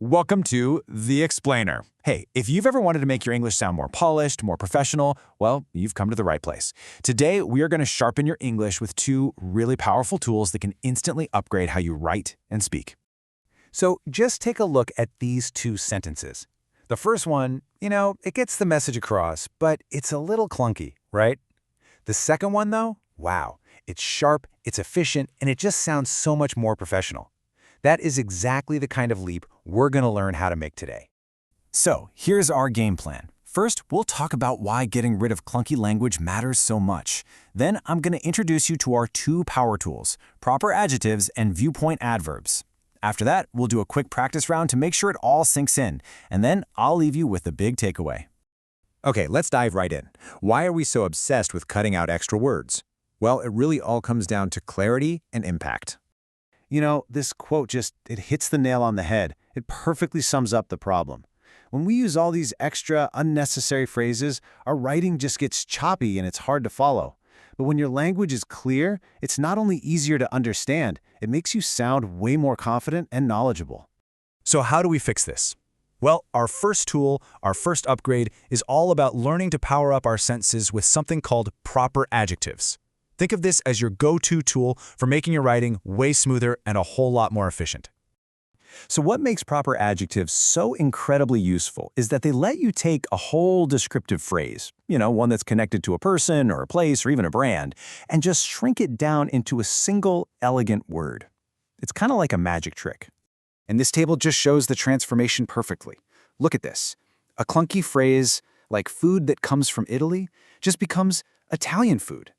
Welcome to The Explainer. Hey, if you've ever wanted to make your English sound more polished, more professional, well, you've come to the right place. Today, we are going to sharpen your English with two really powerful tools that can instantly upgrade how you write and speak. So just take a look at these two sentences. The first one, it gets the message across, but it's a little clunky, right? The second one, though, wow, it's sharp, it's efficient, and it just sounds so much more professional. That is exactly the kind of leap we're going to learn how to make today. So here's our game plan. First, we'll talk about why getting rid of clunky language matters so much. Then I'm going to introduce you to our two power tools, proper adjectives and viewpoint adverbs. After that, we'll do a quick practice round to make sure it all sinks in, and then I'll leave you with the big takeaway. Okay, let's dive right in. Why are we so obsessed with cutting out extra words? Well, it really all comes down to clarity and impact. This quote it hits the nail on the head. It perfectly sums up the problem. When we use all these extra, unnecessary phrases, our writing just gets choppy and it's hard to follow. But when your language is clear, it's not only easier to understand, it makes you sound way more confident and knowledgeable. So how do we fix this? Well, our first tool, our first upgrade, is all about learning to power up our sentences with something called proper adjectives. Think of this as your go-to tool for making your writing way smoother and a whole lot more efficient. So what makes proper adjectives so incredibly useful is that they let you take a whole descriptive phrase, one that's connected to a person or a place or even a brand, and just shrink it down into a single elegant word. It's kind of like a magic trick. And this table just shows the transformation perfectly. Look at this. A clunky phrase like food that comes from Italy just becomes Italian food.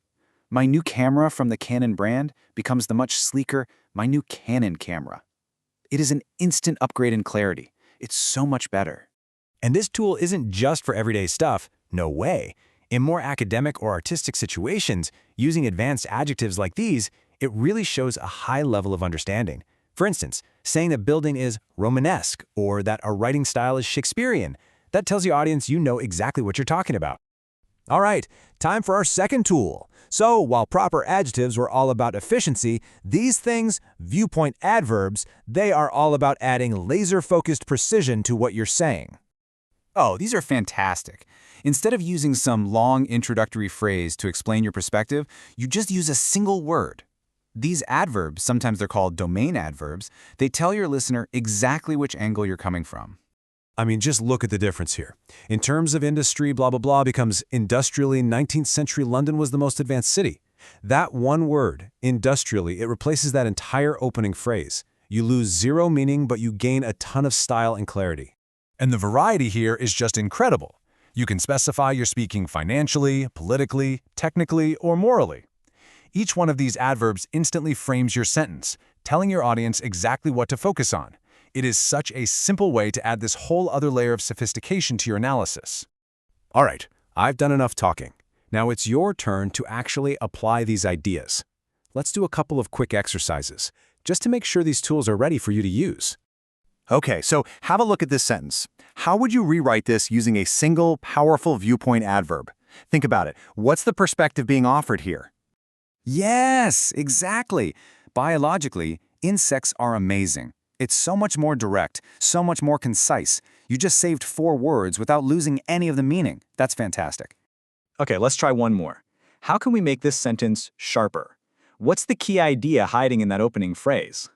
My new camera from the Canon brand becomes the much sleeker, my new Canon camera. It is an instant upgrade in clarity. It's so much better. And this tool isn't just for everyday stuff. No way. In more academic or artistic situations, using advanced adjectives like these, it really shows a high level of understanding. For instance, saying a building is Romanesque or that a writing style is Shakespearean. That tells your audience you know exactly what you're talking about. All right, time for our second tool. So while proper adjectives were all about efficiency, these things, viewpoint adverbs, they are all about adding laser-focused precision to what you're saying. Oh, these are fantastic. Instead of using some long introductory phrase to explain your perspective, you just use a single word. These adverbs, sometimes they're called domain adverbs, they tell your listener exactly which angle you're coming from. Just look at the difference here. In terms of industry, blah, blah, blah, becomes industrially 19th century London was the most advanced city. That one word, industrially, it replaces that entire opening phrase. You lose zero meaning, but you gain a ton of style and clarity. And the variety here is just incredible. You can specify you're speaking financially, politically, technically, or morally. Each one of these adverbs instantly frames your sentence, telling your audience exactly what to focus on. It is such a simple way to add this whole other layer of sophistication to your analysis. All right, I've done enough talking. Now it's your turn to actually apply these ideas. Let's do a couple of quick exercises, just to make sure these tools are ready for you to use. Okay, so have a look at this sentence. How would you rewrite this using a single, powerful viewpoint adverb? Think about it. What's the perspective being offered here? Yes, exactly. Biologically, insects are amazing. It's so much more direct, so much more concise. You just saved 4 words without losing any of the meaning. That's fantastic. Okay, let's try one more. How can we make this sentence sharper? What's the key idea hiding in that opening phrase?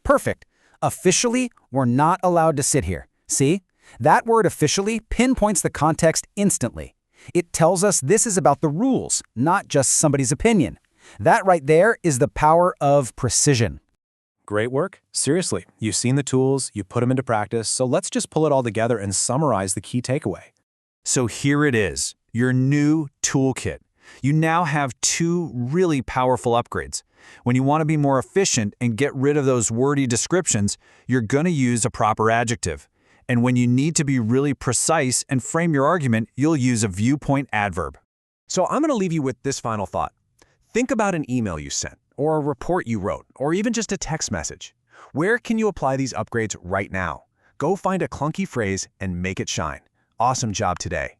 Perfect. Officially, we're not allowed to sit here. See? That word officially pinpoints the context instantly. It tells us this is about the rules, not just somebody's opinion. That right there is the power of precision. Great work. Seriously, you've seen the tools, you put them into practice, so let's just pull it all together and summarize the key takeaway. So here it is, your new toolkit. You now have 2 really powerful upgrades. When you want to be more efficient and get rid of those wordy descriptions, you're going to use a proper adjective. And when you need to be really precise and frame your argument, you'll use a viewpoint adverb. So I'm going to leave you with this final thought. Think about an email you sent, or a report you wrote, or even just a text message. Where can you apply these upgrades right now? Go find a clunky phrase and make it shine. Awesome job today.